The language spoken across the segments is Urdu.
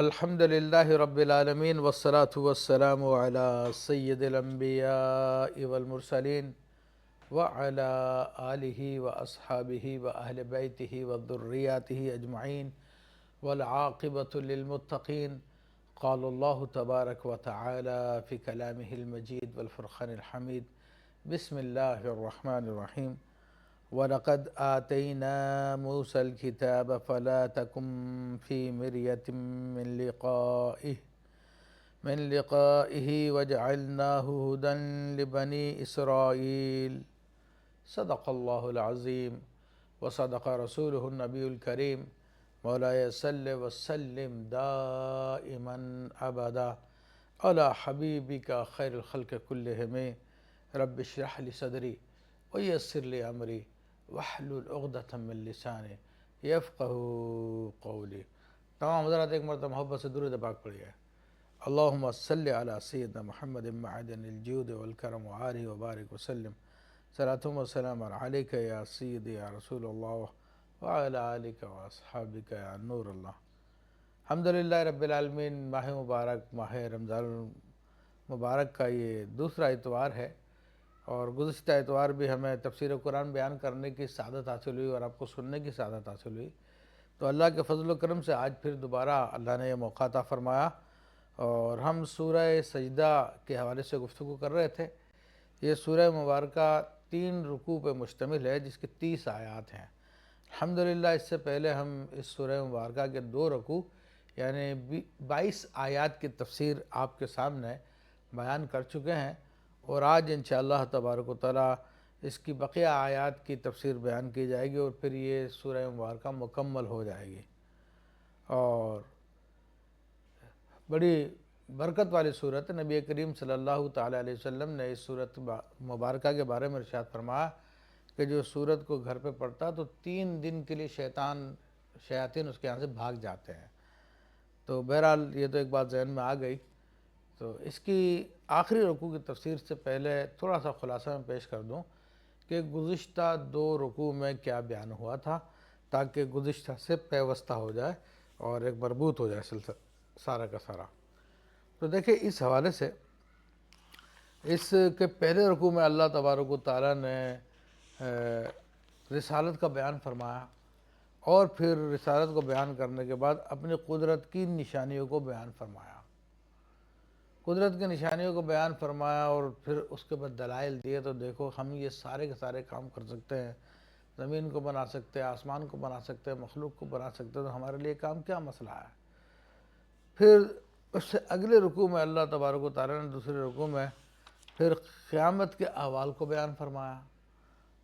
الحمد للہ رب العالمین والصلاة والسلام علی سید الانبیاء والمرسلین وعلی آلہ واصحابہ واہل بیتہ وذریاتہ اجمعین والعاقبۃ للمتقین قال اللہ تبارک وتعالی فی کلامہ المجید والفرقان الحمید بسم اللہ الرحمن الرحیم وَلَقَدْ آتَيْنَا مُوسَى الْكِتَابَ فَلَا تَكُنْ فِي مِرْيَةٍ مِّن لِقَائِهِ وَجَعَلْنَاهُ هُدًى لِبَنِي إِسْرَائِيلَ صدق اللہ العظیم وصدق رسولہ النبی الکریم مولاي صل وسلم دائما ابدا علی حبیبک خیر الخلق کلہم رب اشرح لی صدری ویسر لی امری واحلل عقدۃ من لسانی یفقہوا قولی۔ تمام حضرات ایک مرتبہ محبت سے درود پاک پڑھیے۔ اللہم صلی علی سیدنا محمد معدن الجود والکرم وآلہ وبارک وسلم صلاۃ و سلام علیک یا سیدی یا رسول اللہ وعلی آلک واصحابک یا نور اللہ۔ الحمدللہ رب العالمین، ماہ مبارک ماہ رمضان المبارک کا یہ دوسرا اتوار ہے، اور گزشتہ اتوار بھی ہمیں تفسیر قرآن بیان کرنے کی سعادت حاصل ہوئی اور آپ کو سننے کی سعادت حاصل ہوئی۔ تو اللہ کے فضل و کرم سے آج پھر دوبارہ اللہ نے یہ موقع عطا فرمایا، اور ہم سورہ سجدہ کے حوالے سے گفتگو کر رہے تھے۔ یہ سورہ مبارکہ 3 رکوع پہ مشتمل ہے، جس کی 30 آیات ہیں۔ الحمدللہ اس سے پہلے ہم اس سورہ مبارکہ کے 2 رکوع یعنی 22 آیات کی تفسیر آپ کے سامنے بیان کر چکے ہیں، اور آج انشاءاللہ تبارک و تعالی اس کی بقیہ آیات کی تفسیر بیان کی جائے گی، اور پھر یہ سورہ مبارکہ مکمل ہو جائے گی۔ اور بڑی برکت والی صورت، نبی کریم صلی اللہ تعالی علیہ وسلم نے اس صورت مبارکہ کے بارے میں ارشاد فرمایا کہ جو صورت کو گھر پہ پڑھتا تو 3 دن کے لیے شیاطین اس کے یہاں سے بھاگ جاتے ہیں۔ تو بہرحال یہ تو ایک بات ذہن میں آ گئی۔ تو اس کی آخری رکوع کی تفسیر سے پہلے تھوڑا سا خلاصہ میں پیش کر دوں کہ گزشتہ 2 رکوع میں کیا بیان ہوا تھا، تاکہ گزشتہ سے پیوستہ ہو جائے اور ایک مربوط ہو جائے سلسلہ سارا کا سارا۔ تو دیکھیں اس حوالے سے اس کے پہلے رکوع میں اللہ تبارک و تعالیٰ نے رسالت کا بیان فرمایا، اور پھر رسالت کو بیان کرنے کے بعد اپنی قدرت کی نشانیوں کو بیان فرمایا۔ قدرت کی نشانیوں کو بیان فرمایا اور پھر اس کے بعد دلائل دیے، تو دیکھو ہم یہ سارے کے سارے کام کر سکتے ہیں، زمین کو بنا سکتے ہیں، آسمان کو بنا سکتے ہیں، مخلوق کو بنا سکتے ہیں، تو ہمارے لیے کام کیا مسئلہ ہے۔ پھر اس سے اگلے رکوع میں اللہ تبارک و تعالیٰ نے دوسرے رکوع میں پھر قیامت کے احوال کو بیان فرمایا،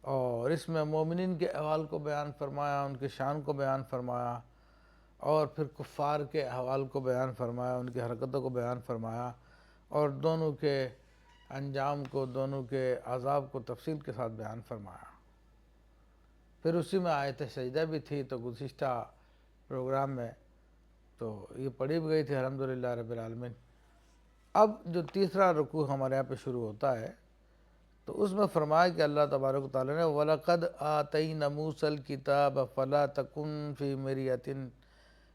اور اس میں مومنین کے احوال کو بیان فرمایا، ان کی شان کو بیان فرمایا، اور پھر کفار کے احوال کو بیان فرمایا، ان کی حرکتوں کو بیان فرمایا، اور دونوں کے انجام کو، دونوں کے عذاب کو تفصیل کے ساتھ بیان فرمایا۔ پھر اسی میں آیت سجدہ بھی تھی، تو گزشتہ پروگرام میں تو یہ پڑھی بھی گئی تھی الحمدللہ رب العالمین۔ اب جو تیسرا رکوع ہمارے یہاں پہ شروع ہوتا ہے، تو اس میں فرمایا کہ اللہ تبارک و تعالیٰ نے وَلَقَدْ آتَيْنَا مُوسَى الْكِتَابَ فَلَا تَكُنْ فِي مِرْيَةٍ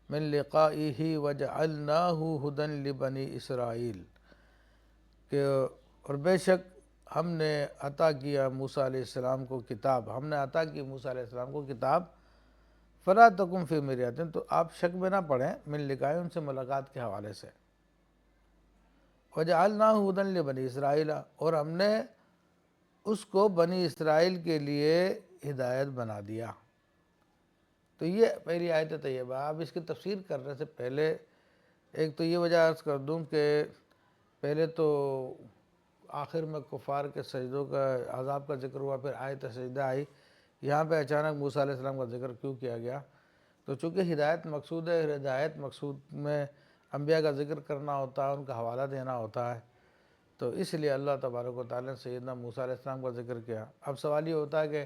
مِّن لِقَائِهِ وَجَعَلْنَاهُ هُدًى لِبَنِي إِسْرَائِيلَ کہ اور بے شک ہم نے عطا کیا موسیٰ علیہ السلام کو کتاب، ہم نے عطا کی موسیٰ علیہ السلام کو کتاب، فَلَا تَكُنْ فِي مِرْيَةٍ تو آپ شک میں نہ پڑیں، من لقاء ان سے ملاقات کے حوالے سے، وَجَعَلْنَاهُ هُدًى لِبَنِي إِسْرَائِيلَ اور ہم نے اس کو بنی اسرائیل کے لیے ہدایت بنا دیا۔ تو یہ پہلی آیت طیبہ۔ اب اس کی تفسیر کرنے سے پہلے ایک تو یہ وجہ عرض کر دوں کہ پہلے تو آخر میں کفار کے سجدوں کا عذاب کا ذکر ہوا، پھر آیت سجدہ آئی، یہاں پہ اچانک موسیٰ علیہ السلام کا ذکر کیوں کیا گیا؟ تو چونکہ ہدایت مقصود ہے، ہدایت مقصود میں انبیاء کا ذکر کرنا ہوتا ہے، ان کا حوالہ دینا ہوتا ہے، تو اس لیے اللہ تبارک و تعالیٰ نے سیدنا موسیٰ علیہ السلام کا ذکر کیا۔ اب سوال یہ ہوتا ہے کہ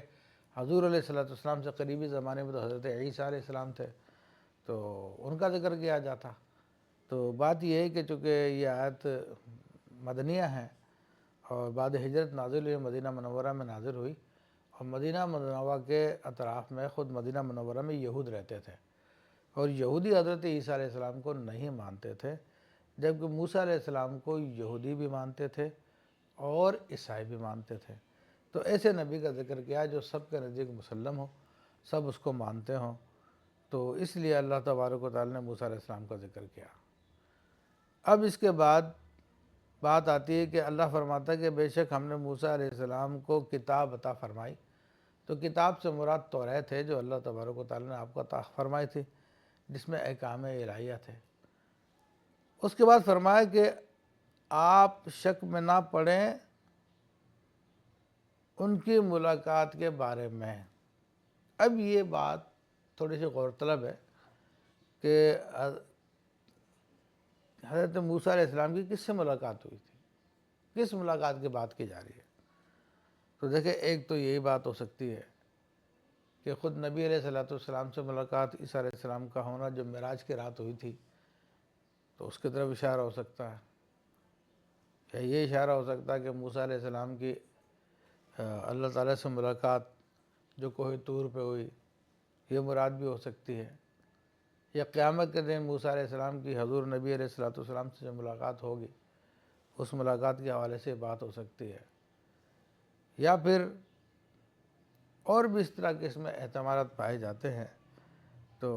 حضور علیہ السلام سے قریبی زمانے میں تو حضرت عیسیٰ علیہ السلام تھے، تو ان کا ذکر کیا جاتا۔ تو بات یہ ہے کہ چونکہ یہ آیت مدنیہ ہیں اور بعد ہجرت نازل ہوئی، مدینہ منورہ میں نازل ہوئی، اور مدینہ منورہ کے اطراف میں، خود مدینہ منورہ میں یہود رہتے تھے، اور یہودی حضرت عیسیٰ علیہ السلام کو نہیں مانتے تھے، جبکہ موسیٰ علیہ السلام کو یہودی بھی مانتے تھے اور عیسائی بھی مانتے تھے۔ تو ایسے نبی کا ذکر کیا جو سب کے نزدیک مسلم ہو، سب اس کو مانتے ہوں، تو اس لیے اللہ تبارک و تعالیٰ نے موسیٰ علیہ السلام کا ذکر کیا۔ اب اس کے بعد بات آتی ہے کہ اللہ فرماتا ہے کہ بے شک ہم نے موسیٰ علیہ السلام کو کتاب عطا فرمائی۔ تو کتاب سے مراد توریت ہے جو اللہ تبارک و تعالیٰ نے آپ کو عطا فرمائی تھی، جس میں احکام الہیہ تھے۔ اس کے بعد فرمایا کہ آپ شک میں نہ پڑیں ان کی ملاقات کے بارے میں۔ اب یہ بات تھوڑی سی غور طلب ہے کہ حضرت موسیٰ علیہ السلام کی کس سے ملاقات ہوئی تھی، کس ملاقات کی بات کی جا رہی ہے؟ تو دیکھیں، ایک تو یہی بات ہو سکتی ہے کہ خود نبی علیہ السلام سے ملاقات عیسیٰ علیہ السلام کا ہونا جو معراج کی رات ہوئی تھی، تو اس کی طرف اشارہ ہو سکتا ہے، یا یہ اشارہ ہو سکتا ہے کہ موسیٰ علیہ السلام کی اللہ تعالیٰ سے ملاقات جو کوہ طور پہ ہوئی، یہ مراد بھی ہو سکتی ہے، یا قیامت کے دن موسیٰ علیہ السلام کی حضور نبی علیہ السلام سے جو ملاقات ہوگی، اس ملاقات کے حوالے سے بات ہو سکتی ہے، یا پھر اور بھی اس طرح کے اس میں احتمالات پائے جاتے ہیں۔ تو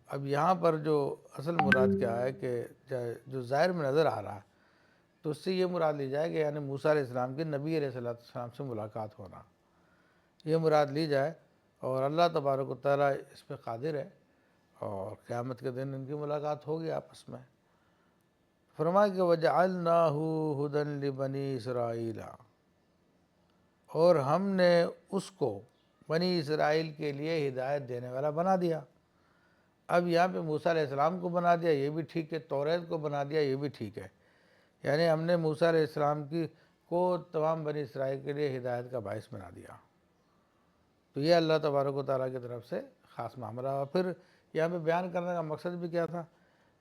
اب یہاں پر جو اصل مراد کیا ہے کہ جو ظاہر میں نظر آ رہا ہے، تو اس سے یہ مراد لی جائے کہ یعنی موسیٰ علیہ السلام کی نبی علیہ السلام سے ملاقات ہونا، یہ مراد لی جائے، اور اللہ تبارک و تعالیٰ اس پہ قادر ہے، اور قیامت کے دن ان کی ملاقات ہوگی آپس میں۔ فرمایا کہ وَجَعَلْنَاهُ هُدًى لِبَنِي إِسْرَائِيلَ، اور ہم نے اس کو بنی اسرائیل کے لیے ہدایت دینے والا بنا دیا۔ اب یہاں پہ موسیٰ علیہ السلام کو بنا دیا، یہ بھی ٹھیک ہے، توریت کو بنا دیا، یہ بھی ٹھیک ہے، یعنی ہم نے موسیٰ علیہ السلام کو تمام بنی اسرائیل کے لیے ہدایت کا باعث بنا دیا۔ تو یہ اللہ تبارک و تعالیٰ کی طرف سے خاص معاملہ۔ اور پھر یہاں پہ بیان کرنے کا مقصد بھی کیا تھا؟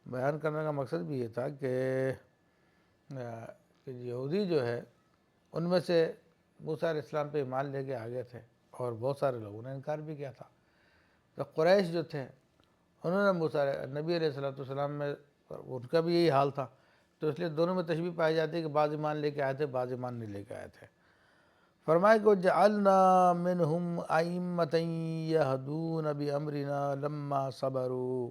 بیان کرنے کا مقصد بھی یہ تھا کہ یہودی جو ہے ان میں سے موسیٰ علیہ السلام پہ ایمان لے کے آگے تھے، اور بہت سارے لوگوں نے انکار بھی کیا تھا۔ تو قریش جو تھے انہوں نے نبی علیہ السلام میں ان کا بھی یہی حال تھا، تو اس لیے دونوں میں تشبیہ پائی جاتی ہے کہ بعض ایمان لے کے آئے تھے، بعض ایمان نہیں لے کے آئے تھے۔ فرمایا کہ جعلنا منہم ائمۃ یہدون بامرنا لما صبروا۔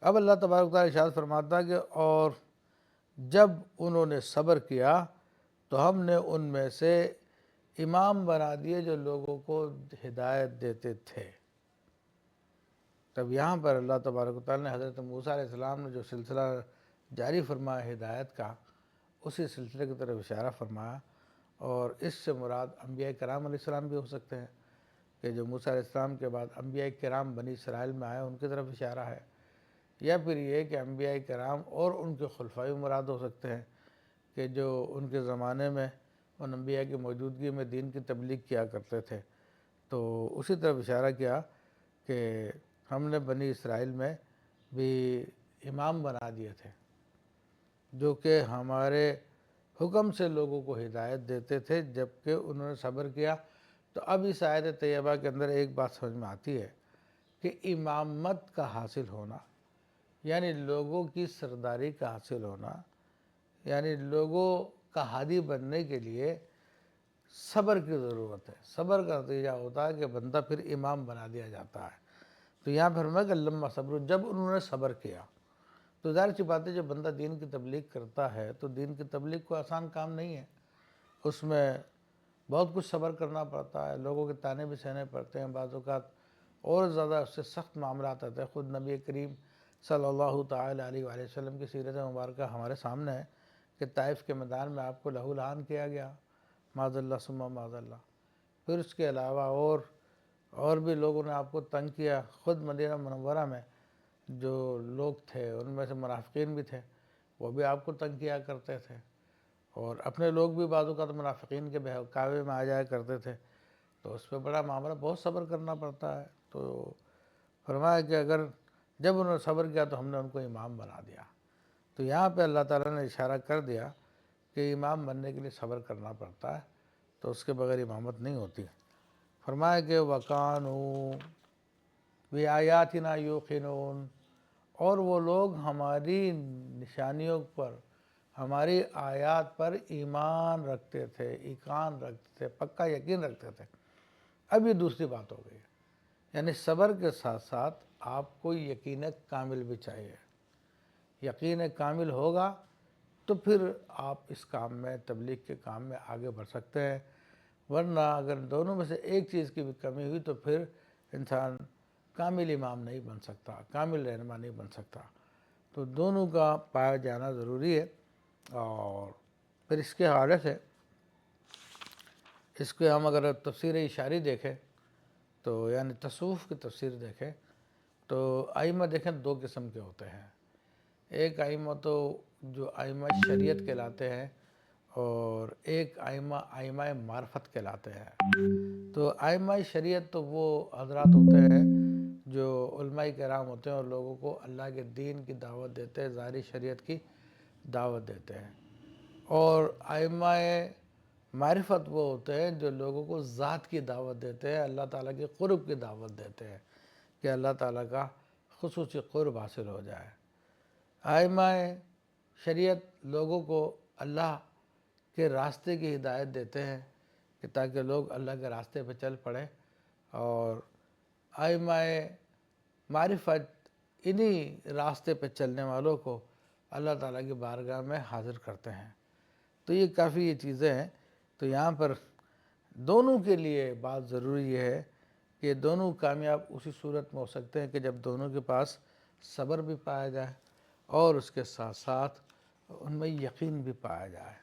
اب اللہ تبارک و تعالیٰ ارشاد فرماتا ہے کہ اور جب انہوں نے صبر کیا تو ہم نے ان میں سے امام بنا دیے جو لوگوں کو ہدایت دیتے تھے۔ تب یہاں پر اللہ تبارک و تعالیٰ نے حضرت موسیٰ علیہ السلام نے جو سلسلہ جاری فرمایا ہدایت کا، اسی سلسلے کی طرف اشارہ فرمایا، اور اس سے مراد انبیاء کرام علیہ السلام بھی ہو سکتے ہیں کہ جو موسیٰ علیہ السلام کے بعد انبیاء کرام بنی اسرائیل میں آئے ان کی طرف اشارہ ہے، یا پھر یہ کہ انبیاء کرام اور ان کے خلفاء مراد ہو سکتے ہیں کہ جو ان کے زمانے میں ان انبیاء کی موجودگی میں دین کی تبلیغ کیا کرتے تھے۔ تو اسی طرف اشارہ کیا کہ ہم نے بنی اسرائیل میں بھی امام بنا دیے تھے جو کہ ہمارے حکم سے لوگوں کو ہدایت دیتے تھے، جبکہ انہوں نے صبر کیا۔ تو اب اس آیت طیبہ کے اندر ایک بات سمجھ میں آتی ہے کہ امامت کا حاصل ہونا، یعنی لوگوں کی سرداری کا حاصل ہونا، یعنی لوگوں کا ہادی بننے کے لیے صبر کی ضرورت ہے۔ صبر کا نتیجہ ہوتا ہے کہ بندہ پھر امام بنا دیا جاتا ہے۔ تو یہاں پھر فرمایا کہ لما صبر، جب انہوں نے صبر کیا، تو ظاہر سی بات ہے جب بندہ دین کی تبلیغ کرتا ہے تو دین کی تبلیغ کوئی آسان کام نہیں ہے، اس میں بہت کچھ صبر کرنا پڑتا ہے، لوگوں کے طعنے بھی سہنے پڑتے ہیں، بعض اوقات اور زیادہ اس سے سخت معاملات آتے ہیں۔ خود نبی کریم صلی اللہ تعالی علیہ وآلہ وسلم کی سیرت مبارکہ ہمارے سامنے ہے کہ طائف کے میدان میں آپ کو لہو لہان کیا گیا، معاذ اللہ ثم معاذ اللہ۔ پھر اس کے علاوہ اور بھی لوگوں نے آپ کو تنگ کیا۔ خود مدینہ منورہ میں جو لوگ تھے ان میں سے منافقین بھی تھے، وہ بھی آپ کو تنگ کیا کرتے تھے، اور اپنے لوگ بھی بعض اوقات منافقین کے بہکاوے میں آ جایا کرتے تھے، تو اس پہ بڑا معاملہ، بہت صبر کرنا پڑتا ہے۔ تو فرمایا کہ اگر جب انہوں نے صبر کیا تو ہم نے ان کو امام بنا دیا۔ تو یہاں پہ اللہ تعالیٰ نے اشارہ کر دیا کہ امام بننے کے لیے صبر کرنا پڑتا ہے، تو اس کے بغیر امامت نہیں ہوتی۔ فرمایا کہ بِآیاتنا یوقنون، اور وہ لوگ ہماری نشانیوں پر، ہماری آیات پر ایمان رکھتے تھے، ایقان رکھتے تھے، پکا یقین رکھتے تھے۔ اب یہ دوسری بات ہو گئی ہے، یعنی صبر کے ساتھ ساتھ آپ کو یقین کامل بھی چاہیے۔ یقین کامل ہوگا تو پھر آپ اس کام میں، تبلیغ کے کام میں آگے بڑھ سکتے ہیں، ورنہ اگر دونوں میں سے ایک چیز کی بھی کمی ہوئی تو پھر انسان کامل امام نہیں بن سکتا، کامل رہنما نہیں بن سکتا۔ تو دونوں کا پایا جانا ضروری ہے۔ اور پھر اس کے حوالے سے اس کے ہم اگر تفسیر اشاری دیکھیں تو یعنی تصوف کی تفسیر دیکھیں تو ائمہ دیکھیں دو قسم کے ہوتے ہیں۔ ایک ائمہ تو جو ائمہ شریعت کہلاتے ہیں، اور ایک ائمہ معرفت کہلاتے ہیں۔ تو ائمہ شریعت تو وہ حضرات ہوتے ہیں جو علماء کرام ہوتے ہیں اور لوگوں کو اللہ کے دین کی دعوت دیتے ہیں، ظاہری شریعت کی دعوت دیتے ہیں۔ اور ائمہ معرفت وہ ہوتے ہیں جو لوگوں کو ذات کی دعوت دیتے ہیں، اللہ تعالیٰ کے قرب کی دعوت دیتے ہیں کہ اللہ تعالیٰ کا خصوصی قرب حاصل ہو جائے۔ ائمہ شریعت لوگوں کو اللہ کے راستے کی ہدایت دیتے ہیں کہ تاکہ لوگ اللہ کے راستے پہ چل پڑیں، اور ائمہ معرفت انہی راستے پہ چلنے والوں کو اللہ تعالیٰ کی بارگاہ میں حاضر کرتے ہیں۔ تو یہ کافی یہ چیزیں ہیں۔ تو یہاں پر دونوں کے لیے بات ضروری یہ ہے کہ دونوں کامیاب اسی صورت میں ہو سکتے ہیں کہ جب دونوں کے پاس صبر بھی پایا جائے اور اس کے ساتھ ساتھ ان میں یقین بھی پایا جائے۔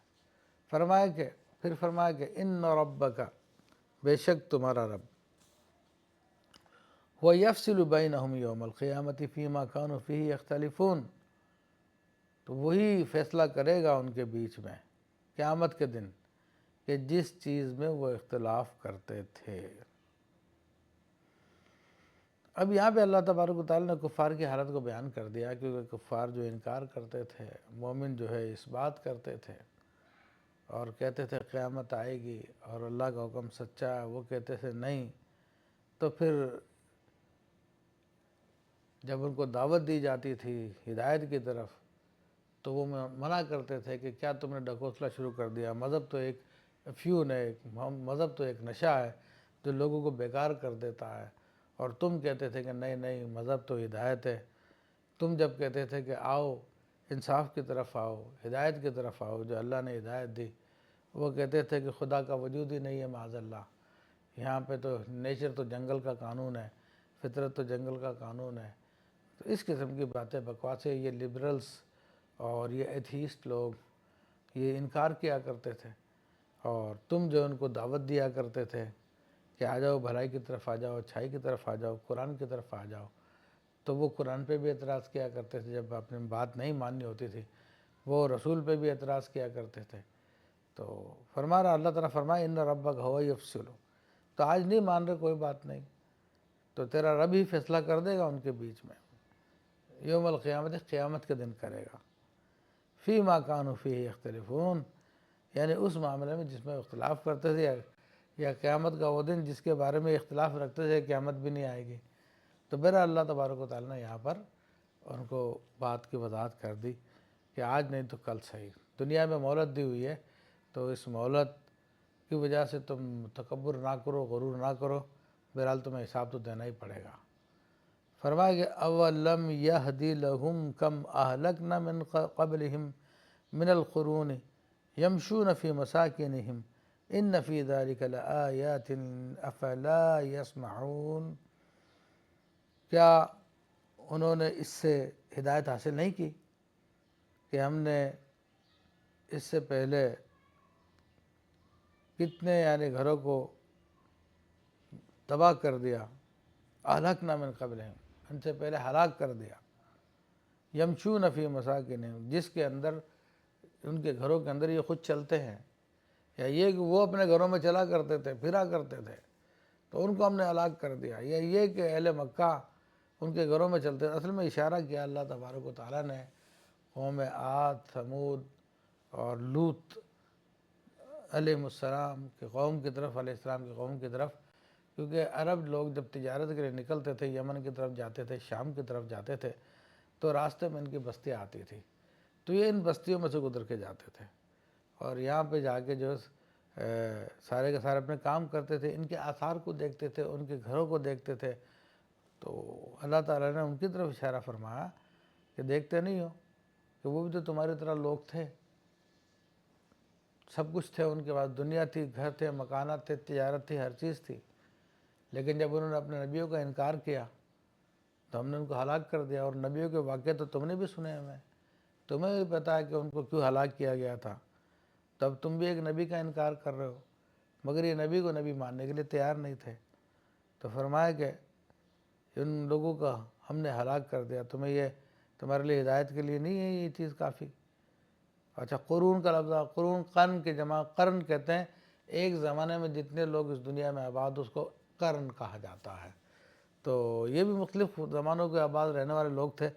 پھر فرمایا کہ ان ربک، بے شک تمہارا رب، وَيَفْصِلُ بَيْنَهُمْ يَوْمَ الْقِيَامَةِ فِيمَا كَانُوا فِيهِ يَخْتَلِفُونَ، تو وہی فیصلہ کرے گا ان کے بیچ میں قیامت کے دن کہ جس چیز میں وہ اختلاف کرتے تھے۔ اب یہاں پہ اللہ تبارک و تعالیٰ نے کفار کی حالت کو بیان کر دیا، کیونکہ کفار جو انکار کرتے تھے، مومن جو ہے اس بات کرتے تھے اور کہتے تھے قیامت آئے گی اور اللہ کا حکم سچا ہے، وہ کہتے تھے نہیں۔ تو پھر جب ان کو دعوت دی جاتی تھی ہدایت کی طرف تو وہ منع کرتے تھے کہ کیا تم نے ڈھکوسلا شروع کر دیا، مذہب تو ایک افیون ہے، مذہب تو ایک نشہ ہے جو لوگوں کو بیکار کر دیتا ہے، اور تم کہتے تھے کہ نہیں نہیں مذہب تو ہدایت ہے۔ تم جب کہتے تھے کہ آؤ انصاف کی طرف آؤ، ہدایت کی طرف آؤ جو اللہ نے ہدایت دی، وہ کہتے تھے کہ خدا کا وجود ہی نہیں ہے معاذ اللہ، یہاں پہ تو نیچر تو جنگل کا قانون ہے، فطرت تو جنگل کا قانون ہے۔ تو اس قسم کی باتیں بکواسیں یہ لبرلز اور یہ ایتھیسٹ لوگ یہ انکار کیا کرتے تھے، اور تم جو ان کو دعوت دیا کرتے تھے کہ آ جاؤ بھلائی کی طرف آ جاؤ، اچھائی کی طرف آ جاؤ، قرآن کی طرف آ جاؤ، تو وہ قرآن پہ بھی اعتراض کیا کرتے تھے جب اپنی بات نہیں ماننی ہوتی تھی، وہ رسول پہ بھی اعتراض کیا کرتے تھے۔ تو فرما رہا اللہ تعالیٰ فرمائے ان ربک هو یفصل، تو آج نہیں مان رہے کوئی بات نہیں، تو تیرا رب ہی فیصلہ کر دے گا ان کے بیچ میں، یوم القیامت، قیامت کے دن کرے گا، فیما کانوا فیہ یختلفون، یعنی اس معاملے میں جس میں اختلاف کرتے تھے، یا قیامت کا وہ دن جس کے بارے میں اختلاف رکھتے تھے قیامت بھی نہیں آئے گی۔ تو بہرحال اللہ تبارک و تعالیٰ نے یہاں پر ان کو بات کی وضاحت کر دی کہ آج نہیں تو کل صحیح، دنیا میں مہلت دی ہوئی ہے، تو اس مہلت کی وجہ سے تم تکبر نہ کرو، غرور نہ کرو، بہرحال تمہیں حساب تو دینا ہی پڑے گا۔ فرمایا کہ اولم یہدی لہم کم اہلکنا من قبلہم من القرون یمشون فی مساکنہم ان فی ذلک لآیات افلا یسمعون، کیا انہوں نے اس سے ہدایت حاصل نہیں کی کہ ہم نے اس سے پہلے کتنے یعنی گھروں کو تباہ کر دیا، اہلکنا من قبلہم، ان سے پہلے ہلاک کر دیا، یمشون فی مساکنہم، جس کے اندر ان کے گھروں کے اندر یہ خود چلتے ہیں، یا یہ کہ وہ اپنے گھروں میں چلا کرتے تھے، پھرا کرتے تھے، تو ان کو ہم نے ہلاک کر دیا، یا یہ کہ اہل مکہ ان کے گھروں میں چلتے تھے۔ اصل میں اشارہ کیا اللہ تبارک و تعالیٰ نے قوم عاد، ثمود اور لوط علیہ السلام کی قوم کی طرف، علیہ السلام کی قوم کی طرف، کیونکہ عرب لوگ جب تجارت کے لیے نکلتے تھے، یمن کی طرف جاتے تھے، شام کی طرف جاتے تھے، تو راستے میں ان کی بستیاں آتی تھی، تو یہ ان بستیوں میں سے گزر کے جاتے تھے اور یہاں پہ جا کے جو سارے کے سارے اپنے کام کرتے تھے، ان کے آثار کو دیکھتے تھے، ان کے گھروں کو دیکھتے تھے۔ تو اللہ تعالیٰ نے ان کی طرف اشارہ فرمایا کہ دیکھتے نہیں ہو کہ وہ بھی تو تمہاری طرح لوگ تھے، سب کچھ تھے ان کے پاس، دنیا تھی، گھر تھے، مکانات تھے، تجارت تھی، ہر چیز تھی، لیکن جب انہوں نے اپنے نبیوں کا انکار کیا تو ہم نے ان کو ہلاک کر دیا۔ اور نبیوں کے واقعے تو تم نے بھی سنے ہوئے ہیں، تمہیں بھی پتہ ہے کہ ان کو کیوں ہلاک کیا گیا تھا، تب تم بھی ایک نبی کا انکار کر رہے ہو، مگر یہ نبی کو نبی ماننے کے لیے تیار نہیں تھے۔ تو فرمایا کہ ان لوگوں کا ہم نے ہلاک کر دیا، تمہیں یہ تمہارے لیے ہدایت کے لیے نہیں ہے یہ چیز کافی؟ اچھا، قرون کا لفظ، قرون قرن کے جمع قرن کہتے ہیں، ایک زمانے میں جتنے لوگ اس دنیا میں آباد اس کو قرن کہا جاتا ہے۔ تو یہ بھی مختلف زمانوں کے آباد رہنے والے لوگ تھے۔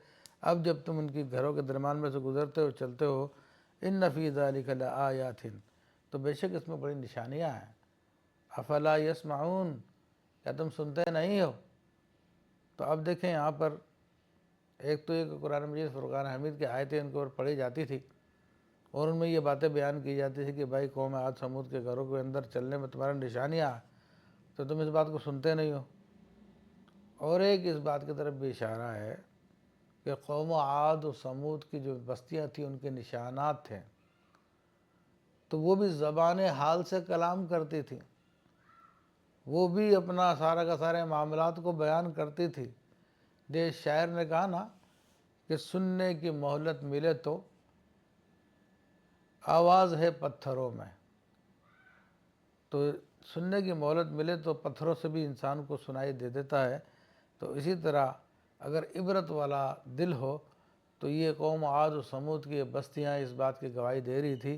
اب جب تم ان کی گھروں کے درمیان میں سے گزرتے ہو، چلتے ہو، ان فی ذلک لآیات، تو بے شک اس میں بڑی نشانیاں ہیں۔ افلا یسمعون، کیا تم سنتے نہیں ہو؟ تو اب دیکھیں یہاں پر ایک تو یہ کہ قرآن مجید فرقان حمید کی آیتیں ان کے اوپر پڑھی جاتی تھی اور ان میں یہ باتیں بیان کی جاتی تھی کہ بھائی قوم عاد سمود کے گھروں کے اندر چلنے میں تمہارا نشانیاں ہیں، تو تم اس بات کو سنتے نہیں ہو۔ اور ایک اس بات کی طرف بھی اشارہ ہے کہ قوم عاد و سمود کی جو بستیاں تھیں ان کے نشانات تھے، تو وہ بھی زبان حال سے کلام کرتی تھی، وہ بھی اپنا سارا کا سارے معاملات کو بیان کرتی تھی۔ دیش شاعر نے کہا نا کہ سننے کی مہلت ملے تو آواز ہے پتھروں میں، تو سننے کی مہلت ملے تو پتھروں سے بھی انسان کو سنائی دے دیتا ہے۔ تو اسی طرح اگر عبرت والا دل ہو تو یہ قوم عاد و سمود کی بستیاں اس بات کی گواہی دے رہی تھی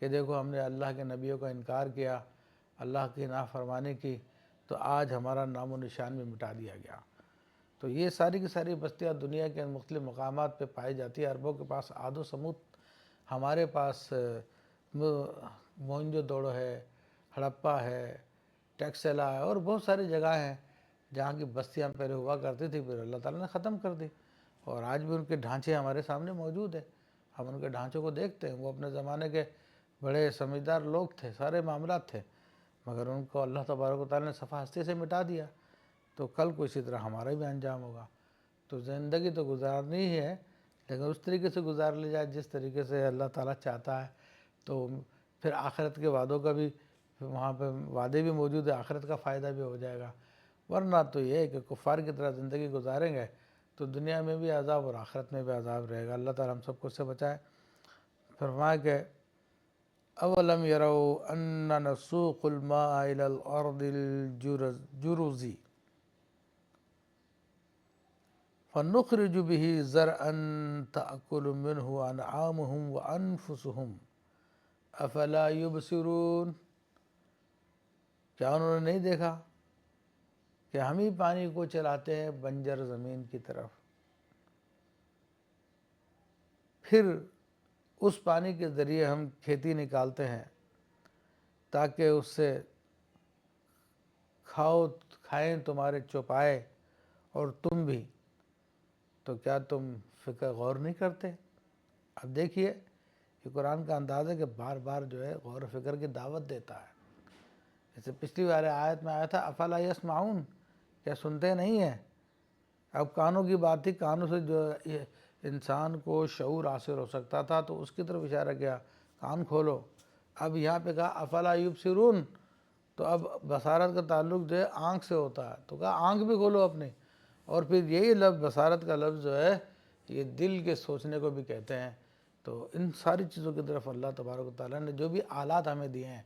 کہ دیکھو ہم نے اللہ کے نبیوں کا انکار کیا، اللہ کی نافرمانی کی، تو آج ہمارا نام و نشان بھی مٹا دیا گیا۔ تو یہ ساری کی ساری بستیاں دنیا کے مختلف مقامات پہ پائی جاتی ہے۔ عربوں کے پاس عاد و سمود، ہمارے پاس موہنجو دڑو ہے، ہڑپا ہے، ٹیکسلا ہے، اور بہت ساری جگہیں ہیں جہاں کی بستیاں پہلے ہوا کرتی تھی، پھر اللہ تعالیٰ نے ختم کر دی، اور آج بھی ان کے ڈھانچے ہمارے سامنے موجود ہیں۔ ہم ان کے ڈھانچوں کو دیکھتے ہیں، وہ اپنے زمانے کے بڑے سمجھدار لوگ تھے، سارے معاملات تھے، مگر ان کو اللہ تبارک و تعالیٰ نے صفحہ ہستی سے مٹا دیا۔ تو کل کو اسی طرح ہمارا بھی انجام ہوگا۔ تو زندگی تو گزارنی ہی ہے، لیکن اس طریقے سے گزار لی جائے جس طریقے سے اللہ تعالیٰ چاہتا ہے، تو پھر آخرت کے وعدوں کا بھی وہاں پہ وعدے بھی موجود ہے، آخرت کا فائدہ بھی ہو جائے گا۔ ورنہ تو یہ ہے کہ کفار کی طرح زندگی گزاریں گے تو دنیا میں بھی عذاب اور آخرت میں بھی عذاب رہے گا۔ اللہ تعالیٰ ہم سب کو اس سے بچائے۔ فرمایا کہ اولم یروا ان نسوق الماء الى الارض الجرز فنخرج به زرعا تأكل منه انعامهم وانفسهم افلا يبصرون، کیا انہوں نے نہیں دیکھا کہ ہم ہی پانی کو چلاتے ہیں بنجر زمین کی طرف، پھر اس پانی کے ذریعے ہم کھیتی نکالتے ہیں تاکہ اس سے کھائیں تمہارے چوپائے اور تم بھی، تو کیا تم فکر غور نہیں کرتے؟ اب دیکھیے یہ قرآن کا انداز ہے کہ بار بار جو ہے غور و فکر کی دعوت دیتا ہے۔ جیسے پچھلی بار آیت میں آیا تھا افلا یسمعون، کیا سنتے نہیں ہیں؟ اب کانوں کی بات تھی، کانوں سے جو انسان کو شعور حاصل ہو سکتا تھا تو اس کی طرف اشارہ کیا، کان کھولو۔ اب یہاں پہ کہا افلا یبصرون، تو اب بصارت کا تعلق جو ہے آنکھ سے ہوتا ہے، تو کہا آنکھ بھی کھولو اپنی۔ اور پھر یہی لفظ بصارت کا لفظ جو ہے یہ دل کے سوچنے کو بھی کہتے ہیں۔ تو ان ساری چیزوں کی طرف اللہ تبارک و تعالیٰ نے جو بھی آلات ہمیں دیے ہیں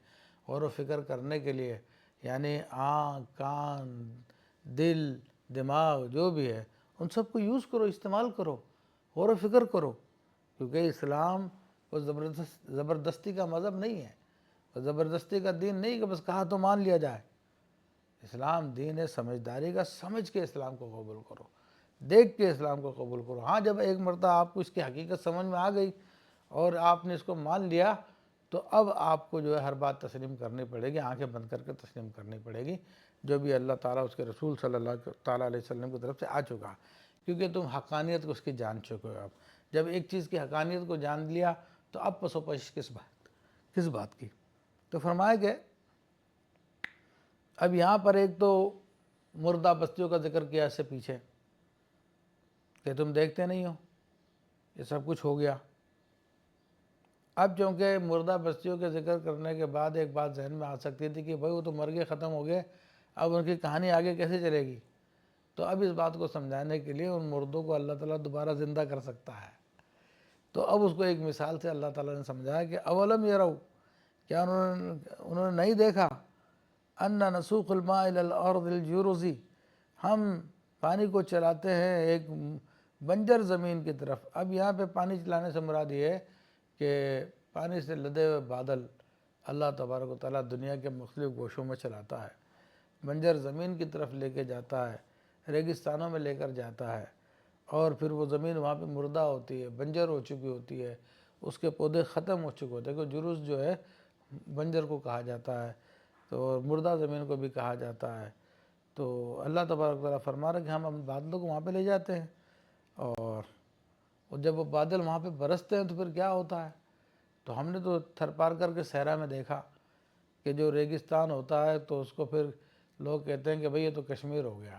غور و فکر کرنے کے لیے، یعنی آنکھ، کان، دل، دماغ جو بھی ہے، ان سب کو یوز کرو، استعمال کرو، غور و فکر کرو، کیونکہ اسلام وہ زبردستی کا مذہب نہیں ہے، وہ زبردستی کا دین نہیں کہ بس کہا تو مان لیا جائے۔ اسلام دین ہے سمجھداری کا، سمجھ کے اسلام کو قبول کرو، دیکھ کے اسلام کو قبول کرو۔ ہاں جب ایک مرتبہ آپ کو اس کی حقیقت سمجھ میں آ گئی اور آپ نے اس کو مان لیا تو اب آپ کو جو ہے ہر بات تسلیم کرنی پڑے گی، آنکھیں بند کر کے تسلیم کرنی پڑے گی، جو بھی اللہ تعالیٰ اس کے رسول صلی اللہ تعالیٰ علیہ وسلم کی طرف سے آ چکا، کیونکہ تم حقانیت کو اس کی جان چکے ہو۔ اب جب ایک چیز کی حقانیت کو جان لیا تو اب پس و پیش کس بات کی؟ تو فرمایا کہ اب یہاں پر ایک تو مردہ بستیوں کا ذکر کیا اس سے پیچھے کہ تم دیکھتے نہیں ہو، یہ سب کچھ ہو گیا۔ اب چونکہ مردہ بستیوں کے ذکر کرنے کے بعد ایک بات ذہن میں آ سکتی تھی کہ بھائی وہ تو مر گئے، ختم ہو گئے، اب ان کی کہانی آگے کیسے چلے گی؟ تو اب اس بات کو سمجھانے کے لیے ان مردوں کو اللہ تعالیٰ دوبارہ زندہ کر سکتا ہے۔ تو اب اس کو ایک مثال سے اللہ تعالیٰ نے سمجھایا کہ اولم یروا، کیا انہوں نے نہیں دیکھا، انا نسوق الماء الى الارض الجرز، ہم پانی کو چلاتے ہیں ایک بنجر زمین کی طرف۔ اب یہاں پہ پانی چلانے سے مراد یہ ہے کہ پانی سے لدے ہوئے بادل اللہ تبارک و تعالیٰ دنیا کے مختلف گوشوں میں چلاتا ہے، بنجر زمین کی طرف لے کے جاتا ہے، ریگستانوں میں لے کر جاتا ہے، اور پھر وہ زمین وہاں پہ مردہ ہوتی ہے، بنجر ہو چکی ہوتی ہے، اس کے پودے ختم ہو چکے ہوتے ہیں، کہ جرز جو ہے بنجر کو کہا جاتا ہے، تو مردہ زمین کو بھی کہا جاتا ہے۔ تو اللہ تبارک و تعالیٰ فرما رہا ہے کہ ہم بادلوں کو وہاں پہ لے جاتے ہیں، اور جب وہ بادل وہاں پہ برستے ہیں تو پھر کیا ہوتا ہے؟ تو ہم نے تو تھر پار کر کے صحرا میں دیکھا کہ جو ریگستان ہوتا ہے تو اس کو پھر لوگ کہتے ہیں کہ بھئی یہ تو کشمیر ہو گیا،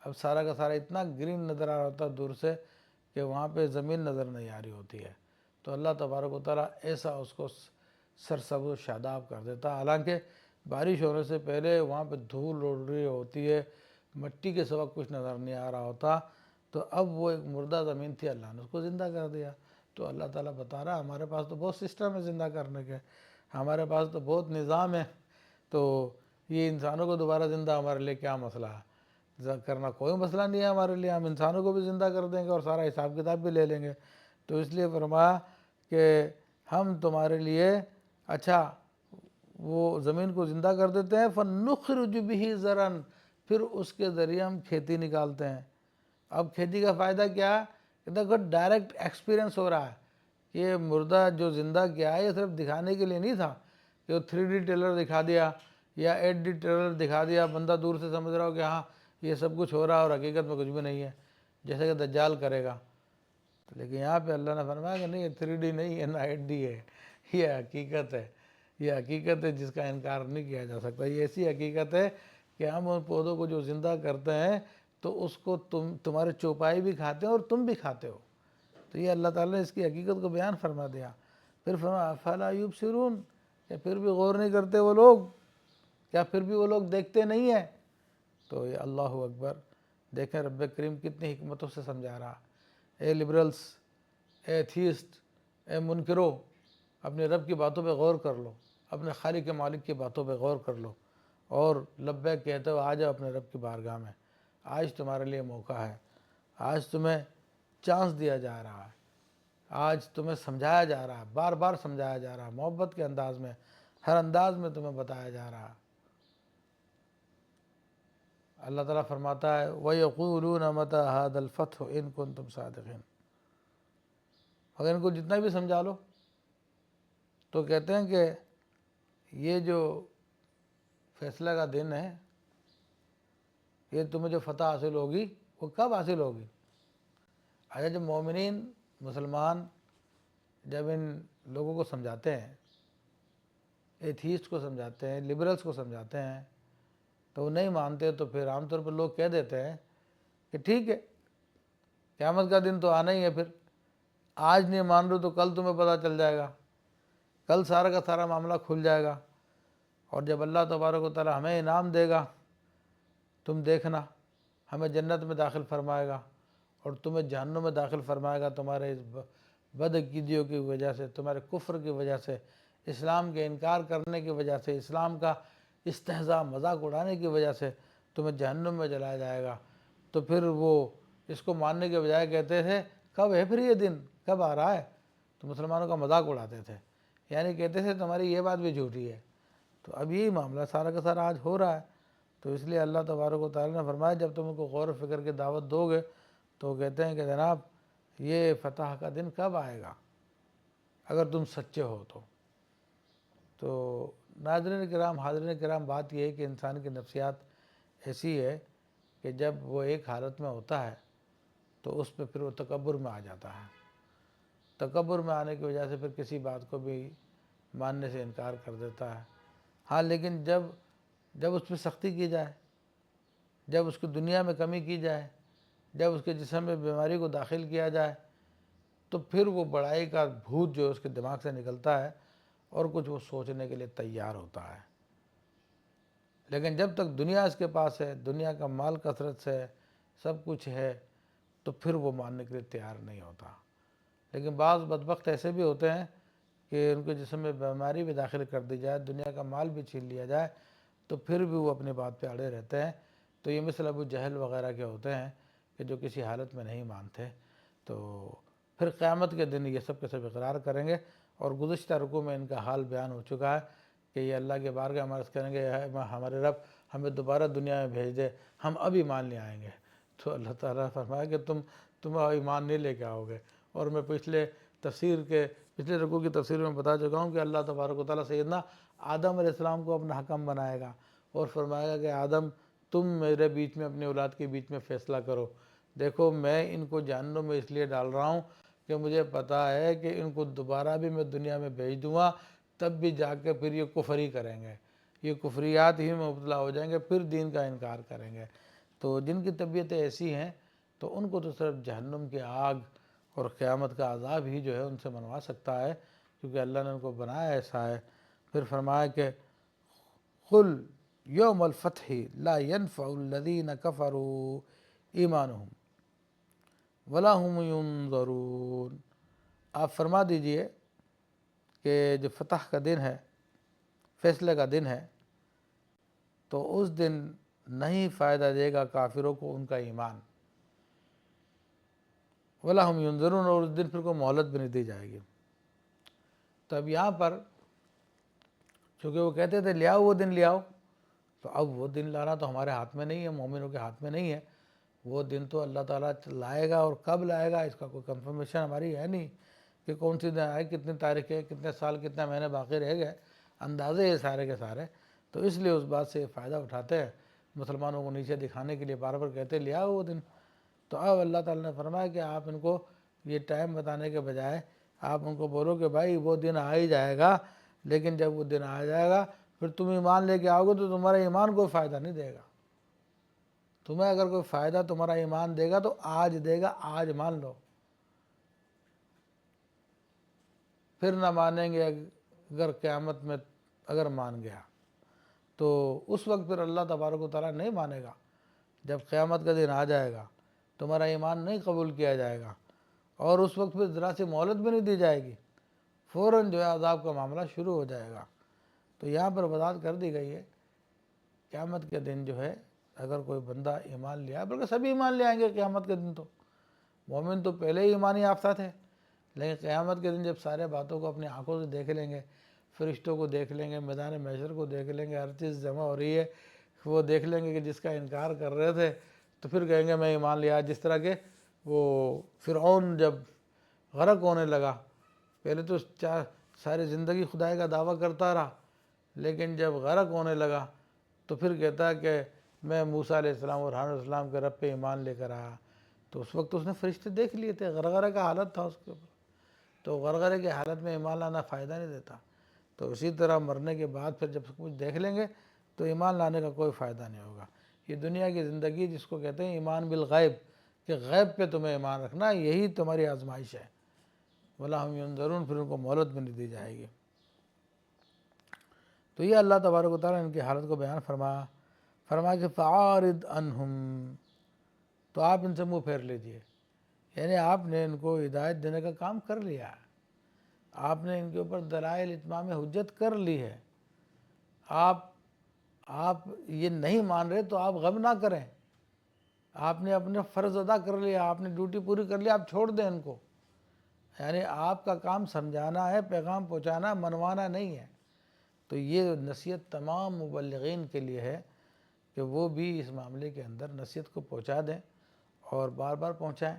اب سارا کا سارا اتنا گرین نظر آ رہا ہوتا ہے دور سے کہ وہاں پہ زمین نظر نہیں آ رہی ہوتی ہے۔ تو اللہ تبارک و تعالیٰ ایسا اس کو سرسبز و شاداب کر دیتا ہے، حالانکہ بارش ہونے سے پہلے وہاں پہ دھول اڑ رہی ہوتی ہے، مٹی کے سوا کچھ نظر نہیں آ رہا ہوتا، تو اب وہ ایک مردہ زمین تھی، اللہ نے اس کو زندہ کر دیا۔ تو اللہ تعالیٰ بتا رہا ہے ہمارے پاس تو بہت سسٹم ہے زندہ کرنے کے، ہمارے پاس تو بہت نظام ہے، تو یہ انسانوں کو دوبارہ زندہ ہمارے لیے کیا مسئلہ ہے؟ کرنا کوئی مسئلہ نہیں ہے ہمارے لیے، ہم انسانوں کو بھی زندہ کر دیں گے اور سارا حساب کتاب بھی لے لیں گے۔ تو اس لیے فرمایا کہ ہم تمہارے لیے اچھا وہ زمین کو زندہ کر دیتے ہیں، فَنُخْرِجُ بِهِ زَرًا، پھر اس کے ذریعے ہم کھیتی نکالتے ہیں۔ اب کھیتی کا فائدہ کیا ہے؟ کہ دیکھو ڈائریکٹ ایکسپیرینس ہو رہا ہے کہ یہ مردہ جو زندہ کیا ہے یہ صرف دکھانے کے لیے نہیں تھا کہ وہ 3D ٹیلر دکھا دیا یا 8D ٹیلر دکھا دیا، بندہ دور سے سمجھ رہا ہو کہ ہاں یہ سب کچھ ہو رہا ہے اور حقیقت میں کچھ بھی نہیں ہے، جیسے کہ دجال کرے گا۔ لیکن یہاں پہ اللہ نے فرمایا کہ نہیں، یہ 3D نہیں ہے، نہ 8D ہے، یہ حقیقت ہے، یہ حقیقت ہے جس کا انکار نہیں کیا جا سکتا۔ یہ ایسی حقیقت ہے کہ ہم ان پودوں کو جو زندہ کرتے ہیں تو اس کو تمہارے چوپائی بھی کھاتے ہیں اور تم بھی کھاتے ہو۔ تو یہ اللہ تعالیٰ نے اس کی حقیقت کو بیان فرما دیا۔ پھر فرمایا افلا یبصرون، کہ پھر بھی غور نہیں کرتے وہ لوگ، کیا پھر بھی وہ لوگ دیکھتے نہیں ہیں؟ تو یہ اللہ اکبر، دیکھیں رب کریم کتنی حکمتوں سے سمجھا رہا۔ اے لبرلز، اے ایتھیسٹ، اے منکرو، اپنے رب کی باتوں پہ غور کر لو، اپنے خالق مالک کی باتوں پہ غور کر لو، اور لبیک کہتے ہو آ جاؤ اپنے رب کی بارگاہ میں۔ آج تمہارے لیے موقع ہے، آج تمہیں چانس دیا جا رہا ہے، آج تمہیں سمجھایا جا رہا ہے، بار بار سمجھایا جا رہا ہے، محبت کے انداز میں، ہر انداز میں تمہیں بتایا جا رہا ہے۔ اللہ تعالیٰ فرماتا ہے وَيَقُولُونَ مَتَى هَذَا الْفَتْحُ إِن كُنتُمْ صَادِقِينَ، اگر ان کو جتنا بھی سمجھا لو تو کہتے ہیں کہ یہ جو فیصلہ کا دن ہے، یہ تمہیں جو فتح حاصل ہوگی وہ کب حاصل ہوگی؟ اچھا، جب مومنین مسلمان جب ان لوگوں کو سمجھاتے ہیں، ایتھیسٹ کو سمجھاتے ہیں، لبرلز کو سمجھاتے ہیں، تو وہ نہیں مانتے، تو پھر عام طور پر لوگ کہہ دیتے ہیں کہ ٹھیک ہے، قیامت کا دن تو آنا ہی ہے، پھر آج نہیں مان رہے تو کل تمہیں پتہ چل جائے گا، کل سارا کا سارا معاملہ کھل جائے گا، اور جب اللہ تبارک و تعالیٰ ہمیں انعام دے گا، تم دیکھنا، ہمیں جنت میں داخل فرمائے گا اور تمہیں جہنم میں داخل فرمائے گا، تمہارے اس بدعقیدیوں کی وجہ سے، تمہارے کفر کی وجہ سے، اسلام کے انکار کرنے کی وجہ سے، اسلام کا استہزاء مذاق اڑانے کی وجہ سے تمہیں جہنم میں جلایا جائے گا۔ تو پھر وہ اس کو ماننے کے بجائے کہتے تھے کب ہے پھر یہ دن، کب آ رہا ہے؟ تو مسلمانوں کا مذاق اڑاتے تھے، یعنی کہتے تھے تمہاری یہ بات بھی جھوٹی ہے۔ تو اب یہی معاملہ سارا کا سارا آج ہو رہا ہے۔ تو اس لیے اللہ تبارک و تعالیٰ نے فرمایا جب تم ان کو غور و فکر کی دعوت دو گے تو کہتے ہیں کہ جناب یہ فتح کا دن کب آئے گا اگر تم سچے ہو تو ناظرین کرام، حاضرین کرام، بات یہ ہے کہ انسان کی نفسیات ایسی ہے کہ جب وہ ایک حالت میں ہوتا ہے تو اس پہ پھر وہ تکبر میں آ جاتا ہے، تکبر میں آنے کی وجہ سے پھر کسی بات کو بھی ماننے سے انکار کر دیتا ہے۔ ہاں لیکن جب اس پہ سختی کی جائے، جب اس کی دنیا میں کمی کی جائے، جب اس کے جسم میں بیماری کو داخل کیا جائے، تو پھر وہ بڑائی کا بھوت جو اس کے دماغ سے نکلتا ہے اور کچھ وہ سوچنے کے لیے تیار ہوتا ہے۔ لیکن جب تک دنیا اس کے پاس ہے، دنیا کا مال کثرت سے ہے، سب کچھ ہے، تو پھر وہ ماننے کے لیے تیار نہیں ہوتا۔ لیکن بعض بدبخت ایسے بھی ہوتے ہیں کہ ان کے جسم میں بیماری بھی داخل کر دی جائے، دنیا کا مال بھی چھین لیا جائے، تو پھر بھی وہ اپنی بات پہ اڑے رہتے ہیں۔ تو یہ مثل ابو جہل وغیرہ کے ہوتے ہیں کہ جو کسی حالت میں نہیں مانتے۔ تو پھر قیامت کے دن یہ سب کے سب اقرار کریں گے، اور گزشتہ رکوع میں ان کا حال بیان ہو چکا ہے کہ یہ اللہ کے بارگاہ میں عرض کریں گے، اے ہمارے رب ہمیں دوبارہ دنیا میں بھیج دے، ہم اب ایمان لے آئیں گے۔ تو اللہ تعالیٰ فرمایا کہ تم ایمان نہیں لے کے آؤ گے۔ اور میں پچھلے رکوع کی تفسیر میں بتا چکا ہوں کہ اللہ تبارک و تعالیٰ سیدنا آدم علیہ السلام کو اپنا حکم بنائے گا اور فرمائے گا کہ آدم تم میرے بیچ میں، اپنے اولاد کے بیچ میں فیصلہ کرو۔ دیکھو میں ان کو جہنم میں اس لیے ڈال رہا ہوں کہ مجھے پتہ ہے کہ ان کو دوبارہ بھی میں دنیا میں بھیج دوں گا، تب بھی جا کے پھر یہ کفر ہی کریں گے، یہ کفریات ہی میں مبتلا ہو جائیں گے، پھر دین کا انکار کریں گے۔ تو جن کی طبیعتیں ایسی ہیں تو ان کو تو صرف جہنم کی آگ اور قیامت کا عذاب ہی جو ہے ان سے منوا سکتا ہے، کیونکہ اللہ نے ان کو بنایا ایسا ہے۔ پھر فرمایا کہ قل یوم الفتح لا ينفع الذین کفروا ایمانہم ولا هم ینظرون، آپ فرما دیجئے کہ جو فتح کا دن ہے، فیصلے کا دن ہے، تو اس دن نہیں فائدہ دے گا کافروں کو ان کا ایمان، ولا هم ینظرون، اور اس دن پھر کو مہلت بھی نہیں دی جائے گی۔ تو اب یہاں پر چونکہ وہ کہتے تھے لے آؤ وہ دن لے آؤ، تو اب وہ دن لانا تو ہمارے ہاتھ میں نہیں ہے، مومنوں کے ہاتھ میں نہیں ہے۔ وہ دن تو اللہ تعالیٰ لائے گا، اور کب لائے گا اس کا کوئی کنفرمیشن ہماری ہے نہیں کہ کون سی دن آئے، کتنی تاریخ ہے، کتنے سال، کتنے مہینے باقی رہ گئے، اندازے یہ سارے کے سارے۔ تو اس لیے اس بات سے فائدہ اٹھاتے ہیں، مسلمانوں کو نیچے دکھانے کے لیے بار بار کہتے لے آؤ وہ دن۔ تو اب اللہ تعالیٰ نے فرمایا کہ آپ ان کو یہ ٹائم بتانے کے بجائے آپ ان کو بولو کہ بھائی وہ دن آ ہی جائے گا، لیکن جب وہ دن آ جائے گا پھر تم ایمان لے کے آؤ گے تو تمہارا ایمان کوئی فائدہ نہیں دے گا۔ تمہیں اگر کوئی فائدہ تمہارا ایمان دے گا تو آج دے گا، آج مان لو، پھر نہ مانیں گے اگر قیامت میں اگر مان گیا تو اس وقت پھر اللہ تبارک و تعالیٰ نہیں مانے گا۔ جب قیامت کا دن آ جائے گا تمہارا ایمان نہیں قبول کیا جائے گا، اور اس وقت پھر ذرا سی مہلت بھی نہیں دی جائے گی، فوراً جو ہے عذاب کا معاملہ شروع ہو جائے گا۔ تو یہاں پر وضاحت کر دی گئی ہے قیامت کے دن جو ہے اگر کوئی بندہ ایمان لے آئے، بلکہ سبھی ایمان لے آئیں گے قیامت کے دن، تو مومن تو پہلے ہی ایمانی یافتہ تھے، لیکن قیامت کے دن جب سارے باتوں کو اپنی آنکھوں سے دیکھ لیں گے، فرشتوں کو دیکھ لیں گے، میدان محشر کو دیکھ لیں گے، ہر چیز جمع ہو رہی ہے، وہ دیکھ لیں گے کہ جس کا انکار کر رہے تھے تو پھر کہیں گے میں ایمان لیا۔ جس طرح کہ وہ فرعون جب غرق ہونے لگا، پہلے تو ساری زندگی خدائی کا دعویٰ کرتا رہا، لیکن جب غرق ہونے لگا تو پھر کہتا ہے کہ میں موسیٰ علیہ السلام اور ہارون علیہ السلام کے رب پہ ایمان لے کر آیا۔ تو اس وقت اس نے فرشتے دیکھ لیے تھے، غرغرہ کا حالت تھا اس کے اوپر، تو غرغرے کی حالت میں ایمان لانا فائدہ نہیں دیتا۔ تو اسی طرح مرنے کے بعد پھر جب کچھ دیکھ لیں گے تو ایمان لانے کا کوئی فائدہ نہیں ہوگا۔ یہ دنیا کی زندگی جس کو کہتے ہیں ایمان بالغیب، کہ غیب پہ تمہیں ایمان رکھنا، یہی تمہاری آزمائش ہے۔ وَلَا هُمْ يُنظَرُونَ، پھر ان کو مہلت بھی نہیں دی جائے گی۔ تو یہ اللہ تبارک و تعالیٰ نے ان کی حالت کو بیان فرمایا کہ فَعَارِضْ عَنْهُمْ، تو آپ ان سے منہ پھیر لیجئے، یعنی آپ نے ان کو ہدایت دینے کا کام کر لیا ہے، آپ نے ان کے اوپر دلائل اتمام حجت کر لی ہے، آپ یہ نہیں مان رہے تو آپ غم نہ کریں، آپ نے اپنے فرض ادا کر لیا، آپ نے ڈیوٹی پوری کر لی، آپ چھوڑ دیں ان کو، یعنی آپ کا کام سمجھانا ہے، پیغام پہنچانا، منوانا نہیں ہے۔ تو یہ نصیحت تمام مبلغین کے لیے ہے کہ وہ بھی اس معاملے کے اندر نصیحت کو پہنچا دیں، اور بار بار پہنچائیں،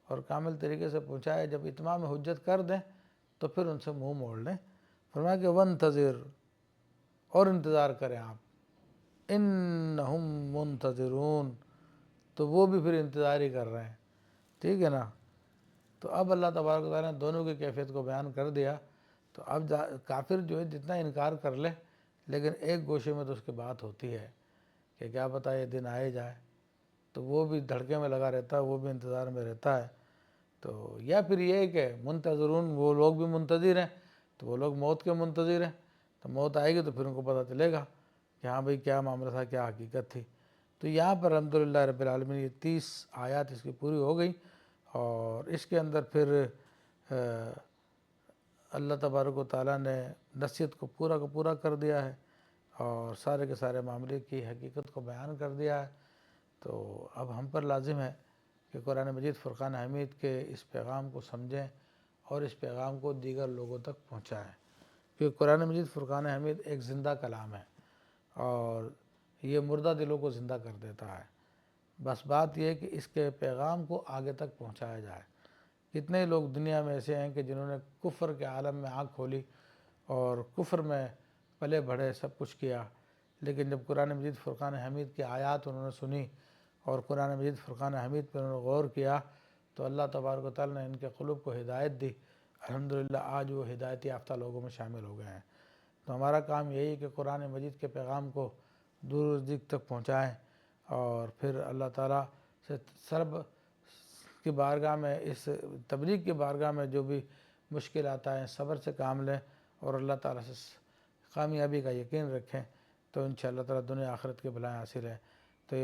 اور کامل طریقے سے پہنچائیں۔ جب اتمام حجت کر دیں تو پھر ان سے منہ موڑ لیں۔ فرمایا کہ وَانتظر، اور انتظار کریں آپ، انہم منتظرون، تو وہ بھی پھر انتظار ہی کر رہے ہیں، ٹھیک ہے نا۔ تو اب اللہ تبارک و تعالیٰ نے دونوں کی کیفیت کو بیان کر دیا۔ تو اب کافر جو ہے جتنا انکار کر لے، لیکن ایک گوشے میں تو اس کی بات ہوتی ہے کہ کیا پتہ یہ دن آئے جائے، تو وہ بھی دھڑکے میں لگا رہتا ہے، وہ بھی انتظار میں رہتا ہے۔ تو یا پھر یہ ہے کہ منتظرون، وہ لوگ بھی منتظر ہیں، تو وہ لوگ موت کے منتظر ہیں، تو موت آئے گی تو پھر ان کو پتہ چلے گا کہ ہاں بھئی کیا معاملہ تھا، کیا حقیقت تھی۔ تو یہاں پر الحمدللہ رب العالمین یہ 30 آیات اس کی پوری ہو گئی، اور اس کے اندر پھر اللہ تبارک و تعالیٰ نے نصیحت کو پورا کا پورا کر دیا ہے، اور سارے کے سارے معاملے کی حقیقت کو بیان کر دیا ہے۔ تو اب ہم پر لازم ہے کہ قرآن مجید فرقان حمید کے اس پیغام کو سمجھیں اور اس پیغام کو دیگر لوگوں تک پہنچائیں، کیونکہ قرآن مجید فرقان حمید ایک زندہ کلام ہے، اور یہ مردہ دلوں کو زندہ کر دیتا ہے۔ بس بات یہ ہے کہ اس کے پیغام کو آگے تک پہنچایا جائے۔ کتنے لوگ دنیا میں ایسے ہیں کہ جنہوں نے کفر کے عالم میں آنکھ کھولی اور کفر میں پلے بڑھے، سب کچھ کیا، لیکن جب قرآن مجید فرقان حمید کی آیات انہوں نے سنی اور قرآن مجید فرقان حمید پر انہوں نے غور کیا، تو اللہ تبارک و تعالیٰ نے ان کے قلوب کو ہدایت دی۔ الحمدللہ آج وہ ہدایت یافتہ لوگوں میں شامل ہو گئے ہیں۔ تو ہمارا کام یہی ہے کہ قرآن مجید کے پیغام کو دور دراز تک پہنچائیں، اور پھر اللہ تعالیٰ سے سرب کی بارگاہ میں، اس تبلیغ کی بارگاہ میں جو بھی مشکلات آئیں صبر سے کام لیں، اور اللہ تعالیٰ سے کامیابی کا یقین رکھیں، تو انشاءاللہ تعالیٰ دنیا آخرت کے بھلائیں حاصل ہیں۔ تو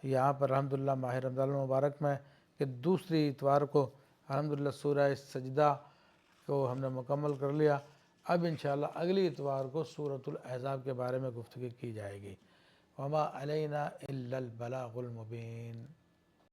یہاں پر الحمدللہ ماہ رمضان المبارک میں کہ دوسری اتوار کو الحمدللہ سورہ سجدہ کو ہم نے مکمل کر لیا۔ اب انشاءاللہ اگلی اتوار کو سورۃ الاحزاب کے بارے میں گفتگو کی جائے گی۔ وما علینا الا البلاغ المبین۔